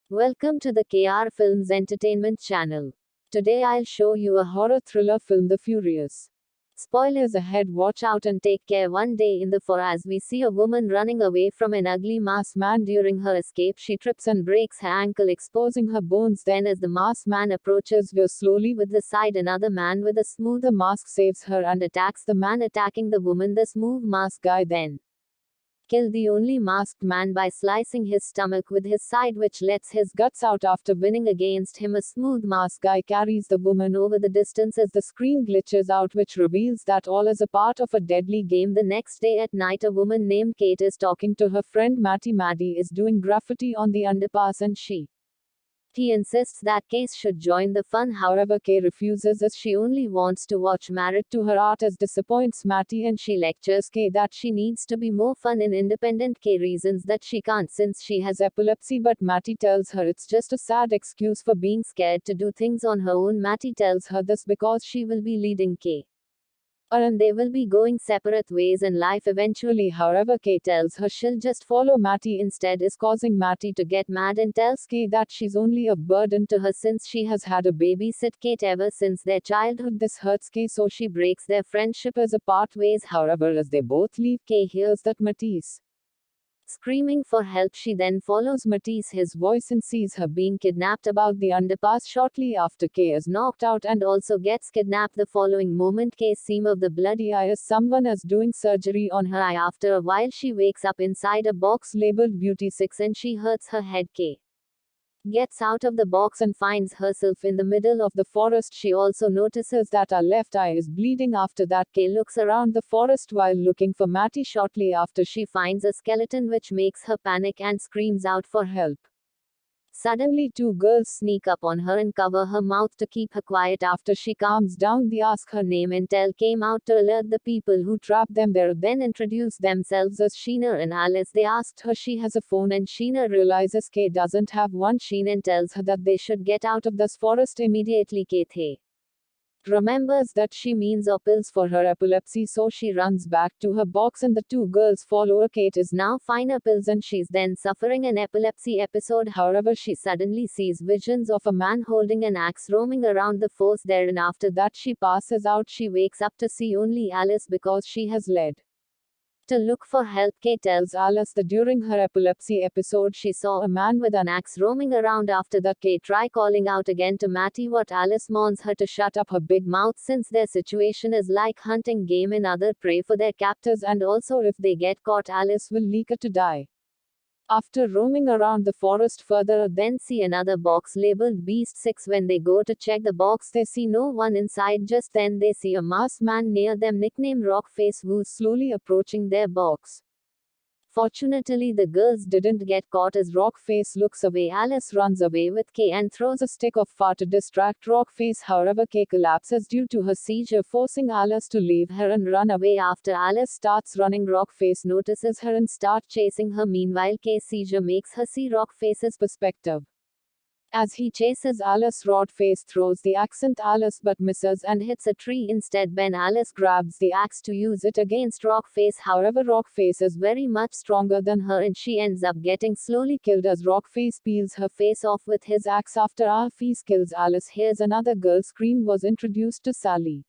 Welcome to the KR Films Entertainment channel. Today I'll show you a horror thriller film, The Furious. Spoilers ahead, watch out and take care. One day in the forest, we see a woman running away from an ugly masked man. During her escape, she trips and breaks her ankle, exposing her bones. Then, as the masked man approaches her slowly with the side, another man with a smoother mask saves her and attacks the man attacking the woman. The smooth masked guy then kill the only masked man by slicing his stomach with his side, which lets his guts out. After winning against him, a smooth masked guy carries the woman over the distance as the screen glitches out, which reveals that all is a part of a deadly game. The next day at night, a woman named Kate is talking to her friend Matty. Maddie is doing graffiti on the underpass and he insists that Kay should join the fun. However, Kay refuses as she only wants to watch. Married to her art as disappoints Matty, and she lectures Kay that she needs to be more fun and independent. Kay reasons that she can't since she has epilepsy, but Matty tells her it's just a sad excuse for being scared to do things on her own. Matty tells her this because she will be leading Kay and they will be going separate ways in life eventually. However, Kay tells her she'll just follow Matty instead, is causing Matty to get mad and tells Kay that she's only a burden to her since she has had to babysit Kate ever since their childhood. This hurts Kay, so she breaks their friendship as a part ways. However, as they both leave, Kay hears that Matisse screaming for help. She then follows Matisse his voice and sees her being kidnapped about the underpass. Shortly after, Kay is knocked out and also gets kidnapped. The following moment, Kay sees of the bloody eye as someone is doing surgery on her eye. After a while, she wakes up inside a box labeled Beauty 6 and she hurts her head. Kay gets out of the box and finds herself in the middle of the forest. She also notices that her left eye is bleeding. After that, Kay looks around the forest while looking for Matty. Shortly after, she finds a skeleton which makes her panic and screams out for help. Suddenly, two girls sneak up on her and cover her mouth to keep her quiet. After she calms down, they ask her name and tell Kay out to alert the people who trap them there. Then introduce themselves as Sheena and Alice. They asked her she has a phone and Sheena realizes Kay doesn't have one. Sheena tells her that they should get out of this forest immediately. Kay remembers that she means pills for her epilepsy, so she runs back to her box and the two girls follow her. Kate is now fine pills and she's then suffering an epilepsy episode. However, she suddenly sees visions of a man holding an axe roaming around the forest there, and after that she passes out. She wakes up to see only Alice because she has led to look for help. Kay tells Alice that during her epilepsy episode she saw a man with an axe roaming around. After that, Kay tries calling out again to Matty, but Alice warns her to shut up her big mouth since their situation is like hunting game and other prey for their captors, and also if they get caught, Alice will leak her to die. After roaming around the forest further, then see another box labeled Beast 6. When they go to check the box, they see no one inside. Just then they see a masked man near them nicknamed Rockface, who's slowly approaching their box. Fortunately, the girls didn't get caught as Rockface looks away. Alice runs away with Kay and throws a stick of fire to distract Rockface. However, Kay collapses due to her seizure, forcing Alice to leave her and run away. After Alice starts running, Rockface notices her and starts chasing her. Meanwhile, Kay's seizure makes her see Rockface's perspective. As he chases Alice, Rockface throws the axe at Alice but misses and hits a tree instead. When Alice grabs the axe to use it against Rockface, however, Rockface is very much stronger than her and she ends up getting slowly killed as Rockface peels her face off with his axe. After Rockface kills Alice, here's another girl scream was introduced to Sally.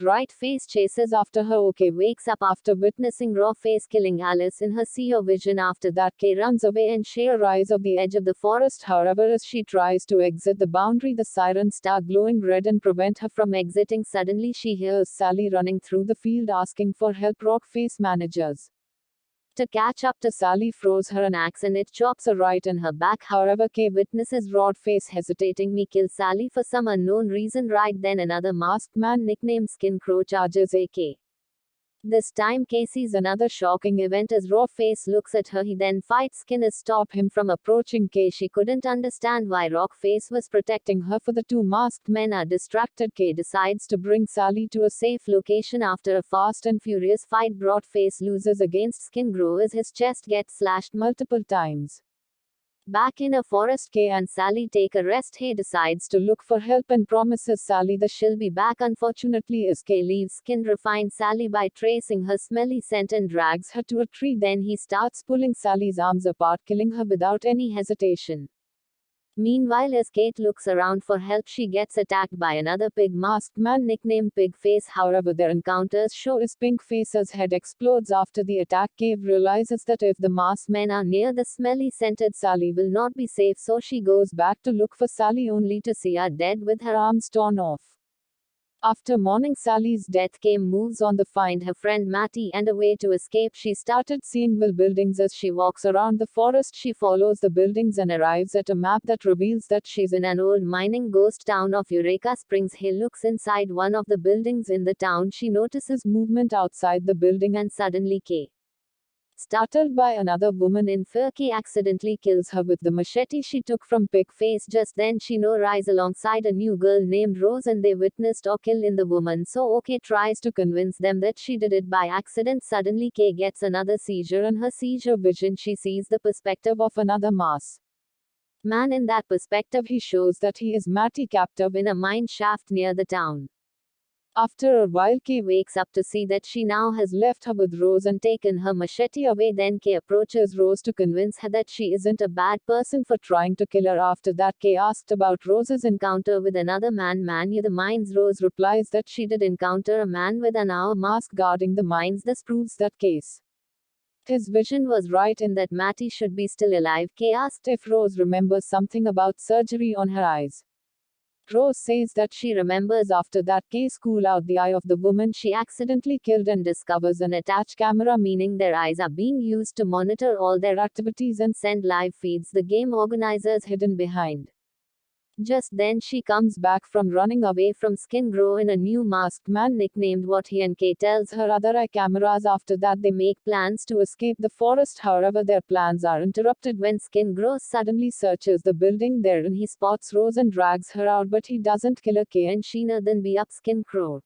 Rockface chases after her. Kay wakes up after witnessing Rockface killing Alice in her seer vision. After that, Kay runs away and she arrives at the edge of the forest. However, as she tries to exit the boundary, the sirens start glowing red and prevent her from exiting. Suddenly, she hears Sally running through the field asking for help. Rockface manages to catch up to Sally, throws her an axe and it chops her right in her back. However, Kay witnesses Rockface hesitating me kill Sally for some unknown reason. Right then, another masked man nicknamed Skin Crow charges AK. This time, Kay sees another shocking event as Rockface looks at her. He then fights Skin to stop him from approaching Kay. She couldn't understand why Rockface was protecting her, for the two masked men are distracted. Kay decides to bring Sally to a safe location. After a fast and furious fight, Rockface loses against Skin Crow as his chest gets slashed multiple times. Back in a forest, Kay and Sally take a rest. He decides to look for help and promises Sally that she'll be back. Unfortunately, as Kay leaves, Skin finds Sally by tracing her smelly scent and drags her to a tree. Then he starts pulling Sally's arms apart, killing her without any hesitation. Meanwhile, as Kate looks around for help, she gets attacked by another pig masked man nicknamed Pigface. However, their encounters show as Pigface's head explodes after the attack. Kate realizes that if the masked men are near, the smelly scented Sally will not be safe, so she goes back to look for Sally only to see her dead with her arms torn off. After mourning Sally's death, Kay moves on to find her friend Matty and a way to escape. She started seeing buildings as she walks around the forest. She follows the buildings and arrives at a map that reveals that she's in an old mining ghost town of Eureka Springs. He looks inside one of the buildings in the town. She notices movement outside the building and suddenly Kay, startled by another woman in fur, Kay accidentally kills her with the machete she took from Pigface. Just then she rides alongside a new girl named Rose and they witnessed a kill in the woman, so Kay tries to convince them that she did it by accident. Suddenly Kay gets another seizure. In her seizure vision she sees the perspective of another masked man. In that perspective he shows that he is Matty, captive in a mine shaft near the town. After a while Kay wakes up to see that she now has left her with Rose and taken her machete away. Then Kay approaches Rose to convince her that she isn't a bad person for trying to kill her. After that Kay asked about Rose's encounter with another man near the mines. Rose replies that she did encounter a man with an hour mask guarding the mines. This proves that his vision was right and that Matty should be still alive. Kay asked if Rose remembers something about surgery on her eyes. Rose says that she remembers. After that Kay scoops out the eye of the woman she accidentally killed and discovers an attached camera, meaning their eyes are being used to monitor all their activities and send live feeds. The game organizers hidden behind. Just then she comes back from running away from Skin Grow in a new masked man nicknamed What He, and Kay tells her other eye cameras. After that they make plans to escape the forest. However, their plans are interrupted when Skin Grow suddenly searches the building therein. He spots Rose and drags her out, but he doesn't kill her. Kay and Sheena then beat up Skin Crow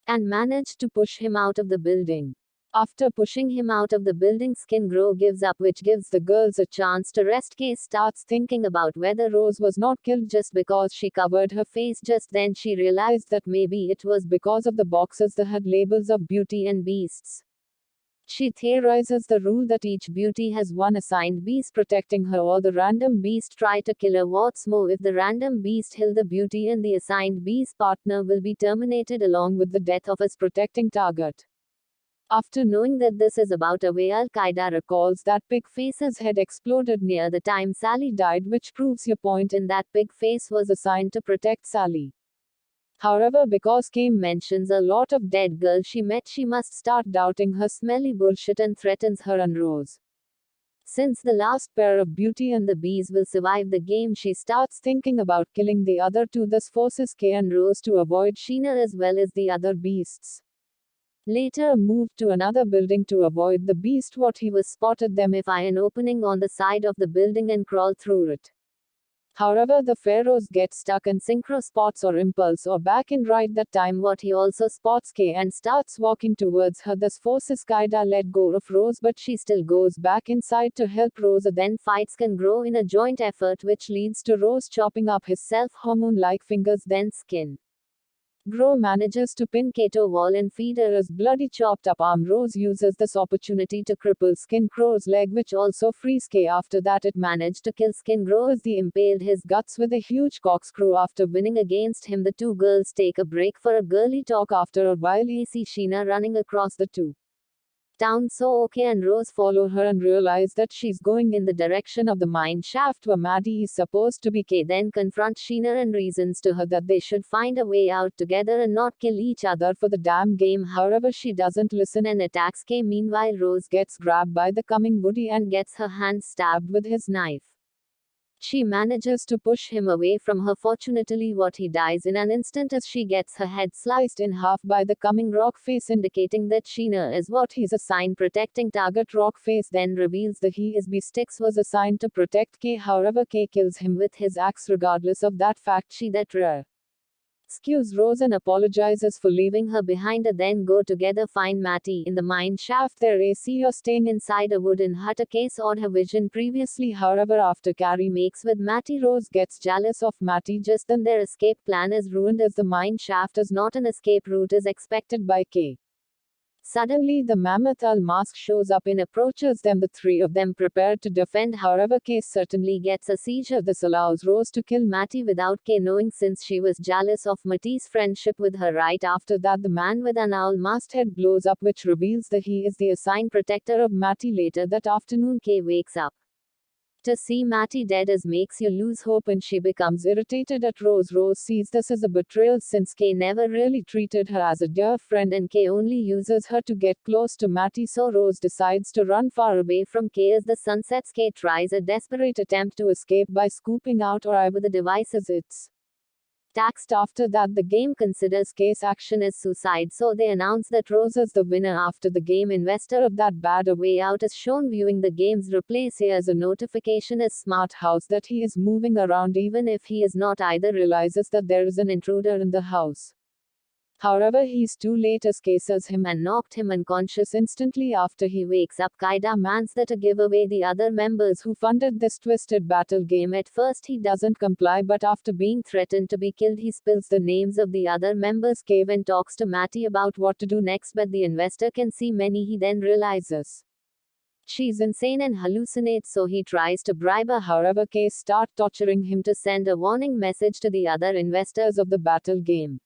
and manage to push him out of the building. After pushing him out of the building, Skin Grow gives up, which gives the girls a chance to rest. Kay starts thinking about whether Rose was not killed just because she covered her face. Just then she realized that maybe it was because of the boxes that had labels of beauty and beasts. She theorizes the rule that each beauty has one assigned beast protecting her, or the random beast try to kill her. What's more, if the random beast kill the beauty and the assigned beast partner will be terminated along with the death of his protecting target. After knowing that this is about a way, Al-Qaeda recalls that Pigface's head exploded near the time Sally died, which proves your point in that Pigface was assigned to protect Sally. However, because Kay mentions a lot of dead girls she met, she must start doubting her smelly bullshit and threatens her and Rose. Since the last pair of Beauty and the Bees will survive the game, she starts thinking about killing the other two. This forces Kay and Rose to avoid Sheena as well as the other beasts. Later moved to another building to avoid the beast. What he was spotted them if an opening on the side of the building and crawl through it. However, the pharaohs get stuck and Synchro spots or Impulse or back in right that time. What he also spots Kay and starts walking towards her. This forces Qaeda let go of Rose, but she still goes back inside to help Rose. Then fights can grow in a joint effort, which leads to Rose chopping up his self-hormone-like fingers. Then Skin Grow manages to pin Kay to a wall and feed her his bloody chopped up arm. Rose uses this opportunity to cripple Skin Crow's leg, which also frees Kay. After that it managed to kill Skin Grow as they impaled his guts with a huge corkscrew. After winning against him, the two girls take a break for a girly talk. After a while they see Sheena running across the town, so Kay and Rose follow her and realize that she's going in the direction of the mine shaft where Maddie is supposed to be. Kay then confronts Sheena and reasons to her that they should find a way out together and not kill each other for the damn game. However, she doesn't listen and attacks Kay. Meanwhile, Rose gets grabbed by the coming Woody and gets her hand stabbed with his knife. She manages to push him away from her. Fortunately, what he dies in an instant as she gets her head sliced in half by the coming Rockface, indicating that Sheena is what he's assigned protecting target. Rockface then reveals that he is Beastix was assigned to protect Kay. However, Kay kills him with his axe. Regardless of that fact, she rescues Rose and apologizes for leaving her behind. Then go together find Matty in the mine shaft. There they see her staying inside a wooden hut, a case on her vision previously. However, after Carrie makes with Matty, Rose gets jealous of Matty. Just then their escape plan is ruined as the mine shaft is not an escape route as expected by Kay. Suddenly, the mammoth Al-Mask shows up and approaches them. The three of them prepare to defend. However, Kay certainly gets a seizure. This allows Rose to kill Matty without Kay knowing, since she was jealous of Matty's friendship with her. Right after that, the man with an owl-masked head blows up, which reveals that he is the assigned protector of Matty. Later that afternoon, Kay wakes up to see Matty dead as makes you lose hope, and she becomes irritated at Rose. Rose sees this as a betrayal, since Kay never really treated her as a dear friend and Kay only uses her to get close to Matty, so Rose decides to run far away from Kay. As the sun sets, Kay tries a desperate attempt to escape by scooping out or with a device as it's taxed. After that, the game considers Kay's action as suicide, so they announce that Rose is the winner. After the game, investor of That Bad a Way Out is shown viewing the game's replay. He has a notification as Smart House that he is moving around even if he is not. Either realizes that there is an intruder in the house. However, he's too late as cases him and knocked him unconscious instantly. After he wakes up, Kai demands that to give away the other members who funded this twisted battle game. At first he doesn't comply, but after being threatened to be killed, he spills the names of the other members. Kevin talks to Matty about what to do next, but the investor can see many. He then realizes she's insane and hallucinates, so he tries to bribe her. However, Kay starts torturing him to send a warning message to the other investors of the battle game.